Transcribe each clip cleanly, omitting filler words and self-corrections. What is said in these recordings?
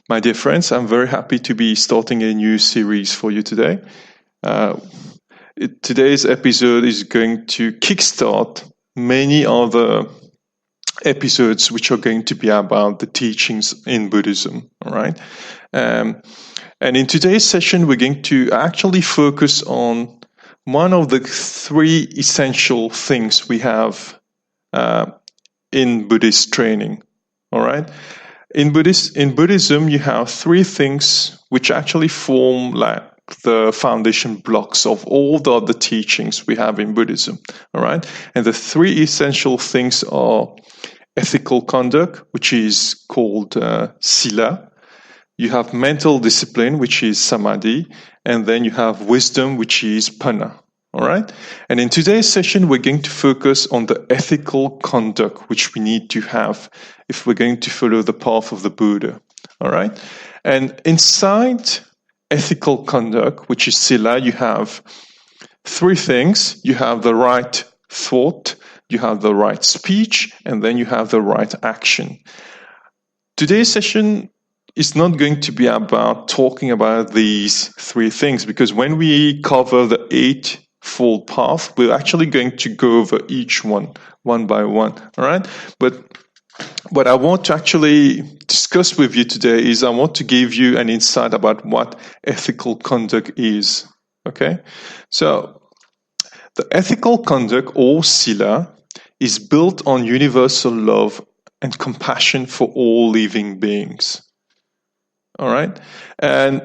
My dear friends, I'm very happy to be starting a new series for you today. Today's episode is going to kickstart many other episodes which are going to be about the teachings in Buddhism. All right. And in today's session, we're going to actually focus on one of the three essential things we have in Buddhist training. All right. In Buddhism, you have three things which actually form like the foundation blocks of all the other teachings we have in Buddhism. All right. And the three essential things are ethical conduct, which is called Sila. You have mental discipline, which is Samadhi. And then you have wisdom, which is Panna. All right. And in today's session, we're going to focus on the ethical conduct which we need to have if we're going to follow the path of the Buddha. All right. And inside ethical conduct, which is Sila, you have three things. You have the right thought, you have the right speech, and then you have the right action. Today's session is not going to be about talking about these three things, because when we cover the Eightfold Path, we're actually going to go over each one by one. All right. But what I want to actually discuss with you today is I want to give you an insight about what ethical conduct is. Okay. So the ethical conduct, or Sila, is built on universal love and compassion for all living beings. All right. And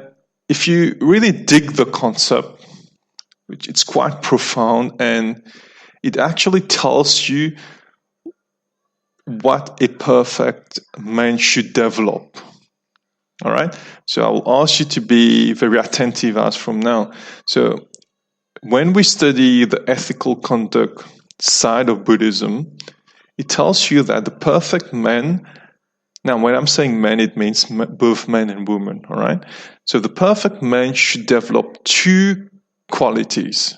if you really dig the concept, it's quite profound, and it actually tells you what a perfect man should develop. All right. So I'll ask you to be very attentive as from now. So when we study the ethical conduct side of Buddhism, it tells you that the perfect man, now when I'm saying man, it means both men and women. All right. So the perfect man should develop two qualities.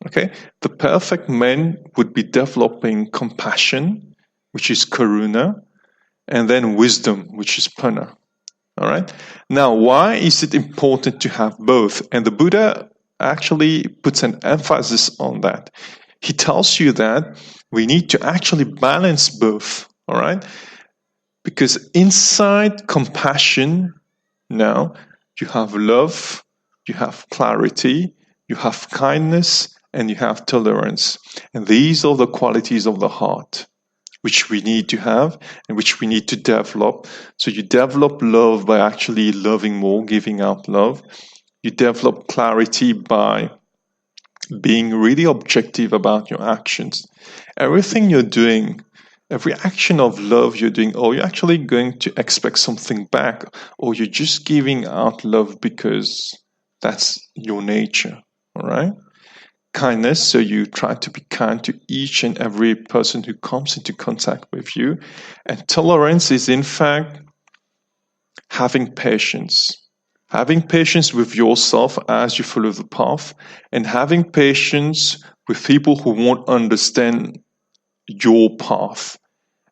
Okay. The perfect man would be developing compassion, which is karuna, and then wisdom, which is panna. All right. Now, why is it important to have both? And the Buddha actually puts an emphasis on that. He tells you that we need to actually balance both. All right. Because inside compassion, now you have love, you have clarity, you have kindness, and you have tolerance. And these are the qualities of the heart which we need to have and which we need to develop. So you develop love by actually loving more, giving out love. You develop clarity by being really objective about your actions. Everything you're doing, every action of love you're doing, or you're actually going to expect something back, or you're just giving out love because that's your nature, all right? Kindness, so you try to be kind to each and every person who comes into contact with you. And tolerance is, in fact, having patience. Having patience with yourself as you follow the path, and having patience with people who won't understand your path,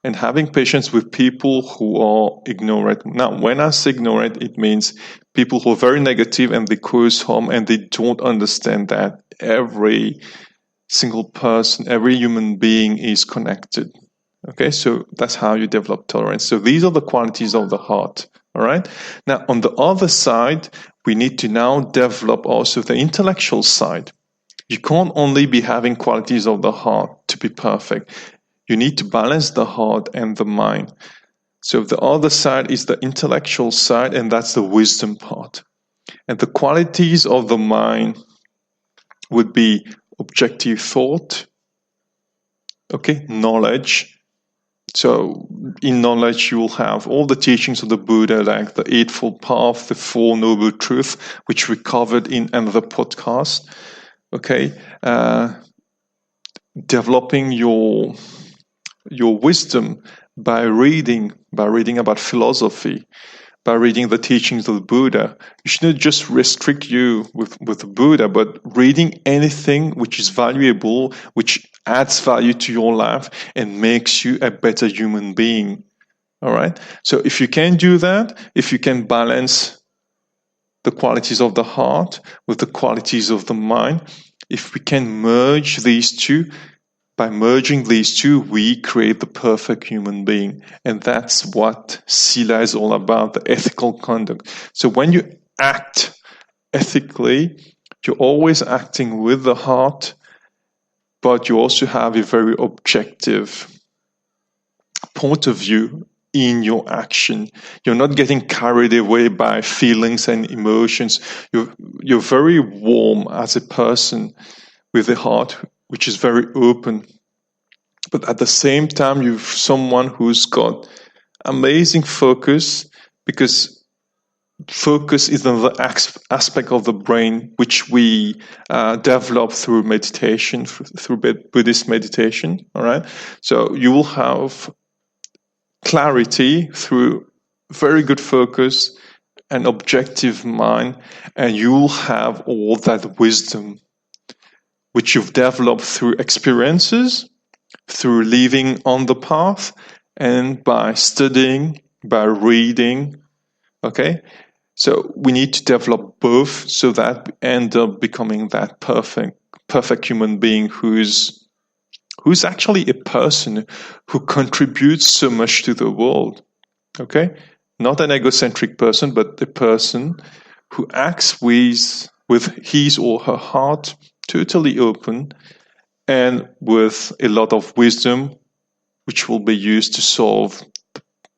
and having patience with people who are ignorant. Now, when I say ignorant, it means people who are very negative and they cause harm and they don't understand that every single person, every human being is connected. Okay, so that's how you develop tolerance. So these are the qualities of the heart. All right. Now, on the other side, we need to now develop also the intellectual side. You can't only be having qualities of the heart to be perfect. You need to balance the heart and the mind. So the other side is the intellectual side, and that's the wisdom part. And the qualities of the mind would be objective thought, okay, knowledge. So in knowledge, you will have all the teachings of the Buddha, like the Eightfold Path, the Four Noble Truths, which we covered in another podcast. Okay, developing your wisdom by reading about philosophy, by reading the teachings of the Buddha. You shouldn't just restrict you with the Buddha, but reading anything which is valuable, which adds value to your life and makes you a better human being. All right. So if you can do that, if you can balance the qualities of the heart with the qualities of the mind, if we can merge these two, by merging these two, we create the perfect human being. And that's what Sila is all about, the ethical conduct. So when you act ethically, you're always acting with the heart, but you also have a very objective point of view in your action. You're not getting carried away by feelings and emotions. You're very warm as a person with a heart which is very open. But at the same time, you're someone who's got amazing focus, because focus is another aspect of the brain which we develop through meditation, through Buddhist meditation. All right. So you will have clarity through very good focus and objective mind, and you will have all that wisdom which you've developed through experiences, through living on the path, and by studying, by reading. Okay, so we need to develop both so that we end up becoming that perfect human being who's actually a person who contributes so much to the world. Okay, not an egocentric person, but a person who acts with his or her heart totally open and with a lot of wisdom, which will be used to solve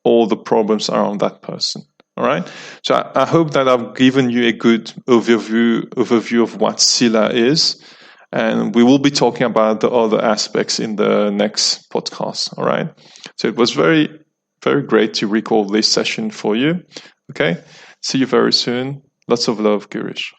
all the problems around that person. All right. So I hope that I've given you a good overview of what Sila is, and we will be talking about the other aspects in the next podcast. All right. So it was very, very great to record this session for you. Okay. See you very soon. Lots of love, Girish.